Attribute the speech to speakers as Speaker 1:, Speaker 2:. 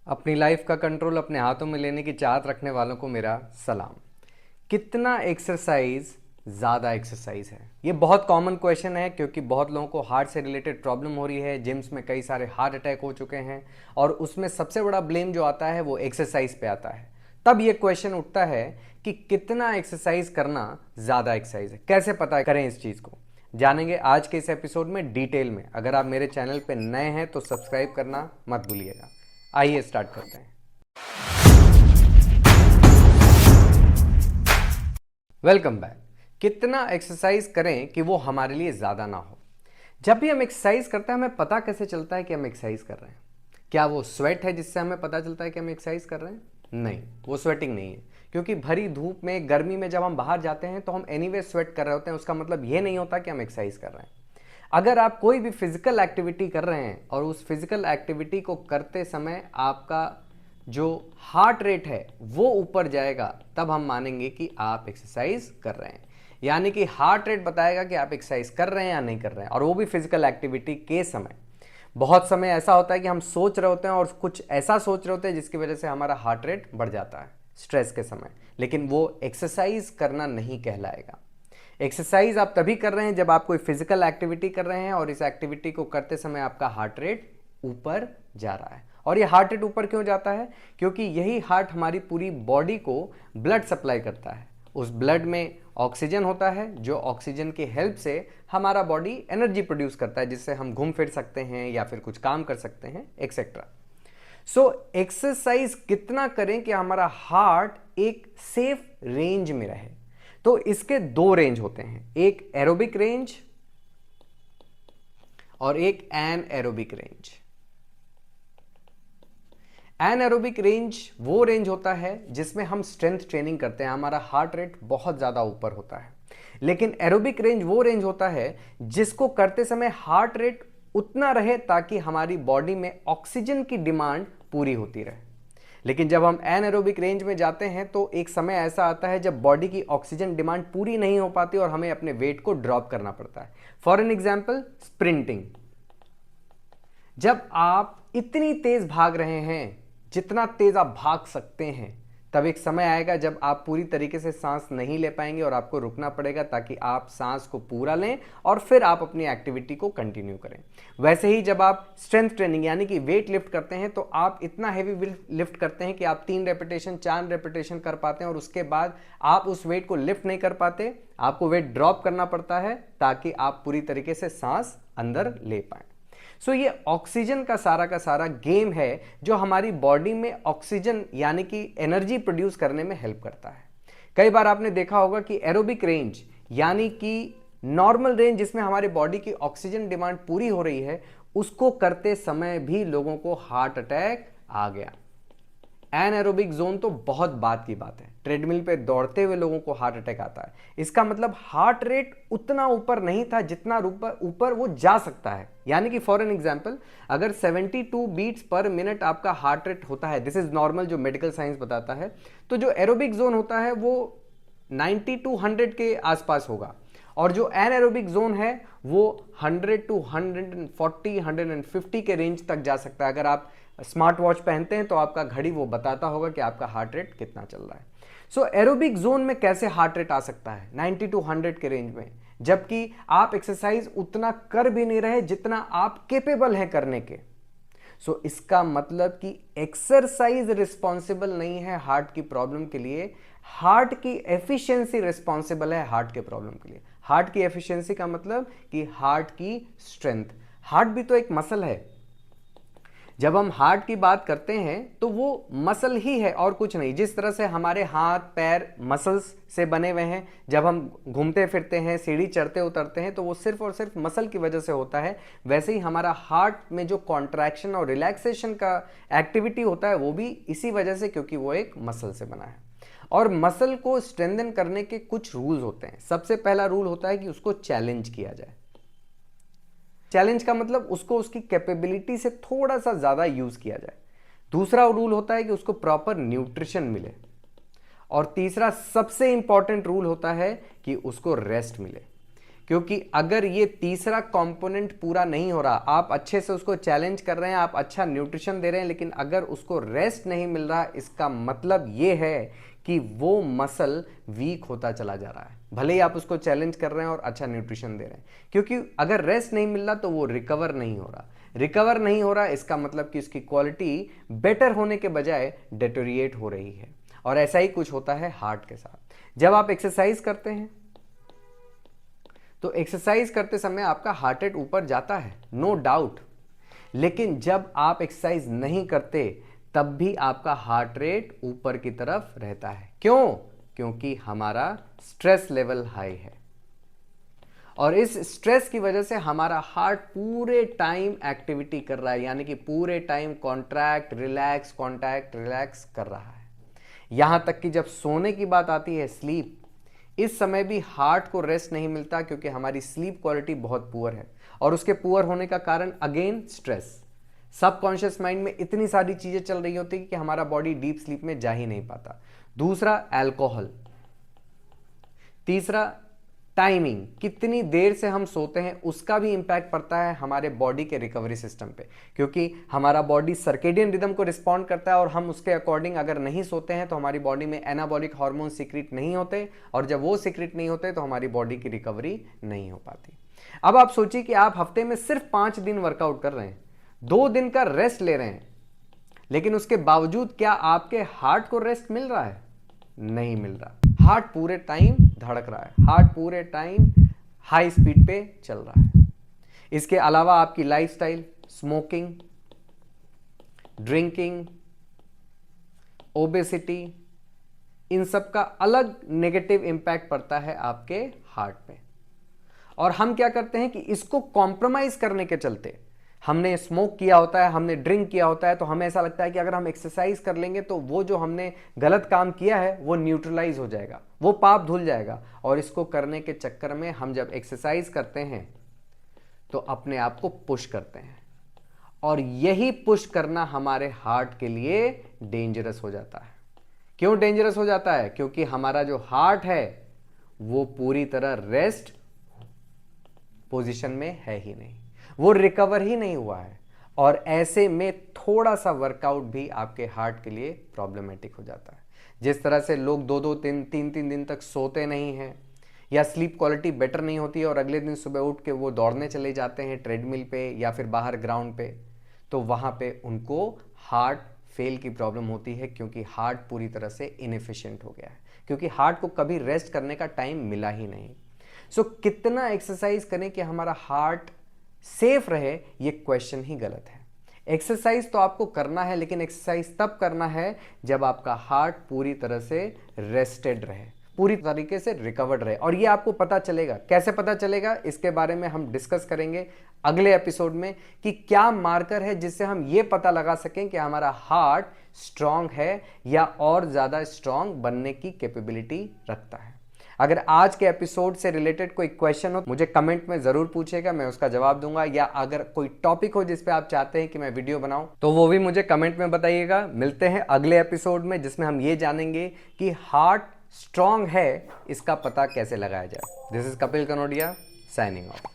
Speaker 1: अपनी लाइफ का कंट्रोल अपने हाथों में लेने की चाहत रखने वालों को मेरा सलाम। कितना एक्सरसाइज ज़्यादा एक्सरसाइज है? ये बहुत कॉमन क्वेश्चन है क्योंकि बहुत लोगों को हार्ट से रिलेटेड प्रॉब्लम हो रही है। जिम्स में कई सारे हार्ट अटैक हो चुके हैं और उसमें सबसे बड़ा ब्लेम जो आता है वो एक्सरसाइज पे आता है। तब ये क्वेश्चन उठता है कि कितना एक्सरसाइज करना ज़्यादा एक्सरसाइज है, कैसे पता करें इस चीज़ को। जानेंगे आज के इस एपिसोड में डिटेल में। अगर आप मेरे चैनल पे नए हैं तो सब्सक्राइब करना मत भूलिएगा। आइए स्टार्ट करते हैं। Welcome back. कितना एक्सरसाइज करें कि वो हमारे लिए ज़्यादा ना हो? जब भी हम एक्सरसाइज करते हैं हमें पता कैसे चलता है कि हम एक्सरसाइज कर रहे हैं? क्या वो स्वेट है जिससे हमें पता चलता है कि हम एक्सरसाइज कर रहे हैं? नहीं, वो स्वेटिंग नहीं है। क्योंकि भरी धूप में, गर्मी में जब हम बाहर जाते हैं तो हम एनीवे स्वेट कर रहे होते हैं। उसका मतलब ये नहीं होता कि हम एक्सरसाइज कर रहे हैं। अगर आप कोई भी फिजिकल एक्टिविटी कर रहे हैं और उस फिजिकल एक्टिविटी को करते समय आपका जो हार्ट रेट है वो ऊपर जाएगा, तब हम मानेंगे कि आप एक्सरसाइज कर रहे हैं। यानी कि हार्ट रेट बताएगा कि आप एक्सरसाइज कर रहे हैं या नहीं कर रहे हैं, और वो भी फिजिकल एक्टिविटी के समय। बहुत समय ऐसा होता है कि हम सोच रहे होते हैं और कुछ ऐसा सोच रहे होते हैं जिसकी वजह से हमारा हार्ट रेट बढ़ जाता है स्ट्रेस के समय, लेकिन वो एक्सरसाइज करना नहीं कहलाएगा। एक्सरसाइज आप तभी कर रहे हैं जब आप कोई फिजिकल एक्टिविटी कर रहे हैं और इस एक्टिविटी को करते समय आपका हार्ट रेट ऊपर जा रहा है। और ये हार्ट रेट ऊपर क्यों जाता है? क्योंकि यही हार्ट हमारी पूरी बॉडी को ब्लड सप्लाई करता है। उस ब्लड में ऑक्सीजन होता है, जो ऑक्सीजन की हेल्प से हमारा बॉडी एनर्जी प्रोड्यूस करता है, जिससे हम घूम फिर सकते हैं या फिर कुछ काम कर सकते हैं, एक्सेट्रा। सो एक्सरसाइज कितना करें कि हमारा हार्ट एक सेफ रेंज में रहे? तो इसके दो रेंज होते हैं, एक एरोबिक रेंज और एक an aerobic range. An aerobic range वो रेंज होता है जिसमें हम स्ट्रेंथ ट्रेनिंग करते हैं, हमारा हार्ट रेट बहुत ज़्यादा ऊपर होता है। लेकिन एरोबिक रेंज वो रेंज होता है जिसको करते समय हार्ट रेट उतना रहे ताकि हमारी बॉडी में ऑक्सीजन की डिमांड पूरी होती रहे। लेकिन जब हम एनएरोबिक रेंज में जाते हैं तो एक समय ऐसा आता है जब बॉडी की ऑक्सीजन डिमांड पूरी नहीं हो पाती और हमें अपने वेट को ड्रॉप करना पड़ता है। For an example, sprinting. जब आप इतनी तेज भाग रहे हैं जितना तेज आप भाग सकते हैं, तब एक समय आएगा जब आप पूरी तरीके से सांस नहीं ले पाएंगे और आपको रुकना पड़ेगा ताकि आप सांस को पूरा लें और फिर आप अपनी एक्टिविटी को कंटिन्यू करें। वैसे ही जब आप स्ट्रेंथ ट्रेनिंग यानी कि वेट लिफ्ट करते हैं तो आप इतना हैवी लिफ्ट करते हैं कि आप 3 रेपिटेशन 4 रेपिटेशन कर पाते हैं और उसके बाद आप उस वेट को लिफ्ट नहीं कर पाते, आपको वेट ड्रॉप करना पड़ता है ताकि आप पूरी तरीके से सांस अंदर ले पाएं। सो ये ऑक्सीजन का सारा गेम है जो हमारी बॉडी में ऑक्सीजन यानी कि एनर्जी प्रोड्यूस करने में हेल्प करता है। कई बार आपने देखा होगा कि एरोबिक रेंज यानी कि नॉर्मल रेंज जिसमें हमारी बॉडी की ऑक्सीजन डिमांड पूरी हो रही है, उसको करते समय भी लोगों को हार्ट अटैक आ गया। एनएरोबिक जोन तो बहुत बात की बात है, ट्रेडमिल पे दौड़ते हुए लोगों को हार्ट अटैक आता है। इसका मतलब हार्ट रेट उतना ऊपर नहीं था जितना ऊपर वो जा सकता है। यानी कि फॉर एन एग्जांपल, अगर 72 बीट्स पर मिनट आपका हार्ट रेट होता है, दिस इज नॉर्मल जो मेडिकल साइंस बताता है, तो जो एरोबिक जोन होता है वो 90 टू 100 के आसपास होगा और जो एनएरोबिक जोन है वो 100 टू 140 150 के रेंज तक जा सकता है। अगर आप स्मार्ट वॉच पहनते हैं तो आपका घड़ी वो बताता होगा कि आपका हार्ट रेट कितना चल रहा है। सो एरोबिक जोन में कैसे हार्ट रेट आ सकता है 90 टू 100 के रेंज में, जबकि आप एक्सरसाइज उतना कर भी नहीं रहे जितना आप केपेबल हैं करने के। सो इसका मतलब कि एक्सरसाइज रिस्पॉन्सिबल नहीं है हार्ट की प्रॉब्लम के लिए, हार्ट की एफिशिएंसी रिस्पॉन्सिबल है हार्ट के प्रॉब्लम के लिए। हार्ट की एफिशिएंसी का मतलब कि हार्ट की स्ट्रेंथ। हार्ट भी तो एक मसल है। जब हम हार्ट की बात करते हैं तो वो मसल ही है और कुछ नहीं। जिस तरह से हमारे हाथ पैर मसल्स से बने हुए हैं, जब हम घूमते फिरते हैं, सीढ़ी चढ़ते उतरते हैं, तो वो सिर्फ और सिर्फ मसल की वजह से होता है। वैसे ही हमारा हार्ट में जो कॉन्ट्रैक्शन और रिलैक्सेशन का एक्टिविटी होता है वो भी इसी वजह से, क्योंकि वो एक मसल से बना है। और मसल को स्ट्रेंथन करने के कुछ रूल्स होते हैं। सबसे पहला रूल होता है कि उसको चैलेंज किया जाए। चैलेंज का मतलब उसको उसकी कैपेबिलिटी से थोड़ा सा ज़्यादा यूज़ किया जाए। दूसरा रूल होता है कि उसको प्रॉपर न्यूट्रिशन मिले। और तीसरा सबसे इंपॉर्टेंट रूल होता है कि उसको रेस्ट मिले। क्योंकि अगर ये तीसरा कंपोनेंट पूरा नहीं हो रहा, आप अच्छे से उसको चैलेंज कर रहे हैं, आप अच्छा न्यूट्रिशन दे रहे हैं, लेकिन अगर उसको रेस्ट नहीं मिल रहा, इसका मतलब ये है कि वो मसल वीक होता चला जा रहा है। भले ही आप उसको चैलेंज कर रहे हैं और अच्छा न्यूट्रिशन दे रहे हैं, क्योंकि अगर रेस्ट नहीं मिल रहा तो वो रिकवर नहीं हो रहा। रिकवर नहीं हो रहा, इसका मतलब कि उसकी क्वालिटी बेटर होने के बजाय डेटोरिएट हो रही है। और ऐसा ही कुछ होता है हार्ट के साथ। जब आप एक्सरसाइज करते हैं तो एक्सरसाइज करते समय आपका हार्ट रेट ऊपर जाता है, नो डाउट, लेकिन जब आप एक्सरसाइज नहीं करते तब भी आपका हार्ट रेट ऊपर की तरफ रहता है। क्यों? क्योंकि हमारा स्ट्रेस लेवल हाई है, और इस स्ट्रेस की वजह से हमारा हार्ट पूरे टाइम एक्टिविटी कर रहा है, यानी कि पूरे time contract relax contract relax कर रहा है। यहां तक कि जब सोने की बात आती है, स्लीप, इस समय भी हार्ट को रेस्ट नहीं मिलता, क्योंकि हमारी स्लीप क्वालिटी बहुत पुअर है। और उसके पुअर होने का कारण अगेन स्ट्रेस। सबकॉन्शियस माइंड में इतनी सारी चीजें चल रही होती कि हमारा बॉडी डीप स्लीप में जा ही नहीं पाता। दूसरा अल्कोहल। तीसरा टाइमिंग, कितनी देर से हम सोते हैं उसका भी इंपैक्ट पड़ता है हमारे बॉडी के रिकवरी सिस्टम पे, क्योंकि हमारा बॉडी सर्केडियन रिदम को रिस्पॉन्ड करता है, और हम उसके अकॉर्डिंग अगर नहीं सोते हैं तो हमारी बॉडी में एनाबॉलिक हार्मोन सीक्रेट नहीं होते, और जब वो सीक्रेट नहीं होते तो हमारी बॉडी की रिकवरी नहीं हो पाती। अब आप सोचिए कि आप हफ्ते में सिर्फ 5 दिन वर्कआउट कर रहे हैं, 2 दिन का रेस्ट ले रहे हैं, लेकिन उसके बावजूद क्या आपके हार्ट को रेस्ट मिल रहा है? नहीं मिल रहा। हार्ट पूरे टाइम धड़क रहा है, हार्ट पूरे टाइम हाई स्पीड पे चल रहा है। इसके अलावा आपकी लाइफस्टाइल, स्मोकिंग, ड्रिंकिंग, ओबेसिटी, इन सब का अलग नेगेटिव इंपैक्ट पड़ता है आपके हार्ट पे। और हम क्या करते हैं कि इसको कॉम्प्रोमाइज करने के चलते, हमने स्मोक किया होता है, हमने ड्रिंक किया होता है, तो हमें ऐसा लगता है कि अगर हम एक्सरसाइज कर लेंगे तो वो जो हमने गलत काम किया है वो न्यूट्रलाइज हो जाएगा, वो पाप धुल जाएगा। और इसको करने के चक्कर में हम जब एक्सरसाइज करते हैं तो अपने आप को पुश करते हैं, और यही पुश करना हमारे हार्ट के लिए डेंजरस हो जाता है। क्यों डेंजरस हो जाता है? क्योंकि हमारा जो हार्ट है वो पूरी तरह रेस्ट पोजीशन में है ही नहीं, वो रिकवर ही नहीं हुआ है। और ऐसे में थोड़ा सा वर्कआउट भी आपके हार्ट के लिए प्रॉब्लमेटिक हो जाता है। जिस तरह से लोग 2-2, 3-3 दिन तक सोते नहीं हैं, या स्लीप क्वालिटी बेटर नहीं होती है, और अगले दिन सुबह उठ के वो दौड़ने चले जाते हैं ट्रेडमिल पे या फिर बाहर ग्राउंड पे, तो वहाँ पे उनको हार्ट फेल की प्रॉब्लम होती है, क्योंकि हार्ट पूरी तरह से इनएफिशिएंट हो गया है, क्योंकि हार्ट को कभी रेस्ट करने का टाइम मिला ही नहीं। सो कितना एक्सरसाइज करें कि हमारा हार्ट सेफ रहे, ये क्वेश्चन ही गलत है। एक्सरसाइज तो आपको करना है, लेकिन एक्सरसाइज तब करना है जब आपका हार्ट पूरी तरह से रेस्टेड रहे, पूरी तरीके से रिकवर्ड रहे। और ये आपको पता चलेगा, कैसे पता चलेगा, इसके बारे में हम डिस्कस करेंगे अगले एपिसोड में, कि क्या मार्कर है जिससे हम ये पता लगा सकें कि हमारा हार्ट स्ट्रांग है या और ज्यादा स्ट्रांग बनने की कैपेबिलिटी रखता है। अगर आज के एपिसोड से रिलेटेड कोई क्वेश्चन हो मुझे कमेंट में जरूर पूछेगा, मैं उसका जवाब दूंगा। या अगर कोई टॉपिक हो जिस पे आप चाहते हैं कि मैं वीडियो बनाऊं तो वो भी मुझे कमेंट में बताइएगा। मिलते हैं अगले एपिसोड में, जिसमें हम ये जानेंगे कि हार्ट स्ट्रांग है इसका पता कैसे लगाया जाए। This is Kapil Kanodia signing off.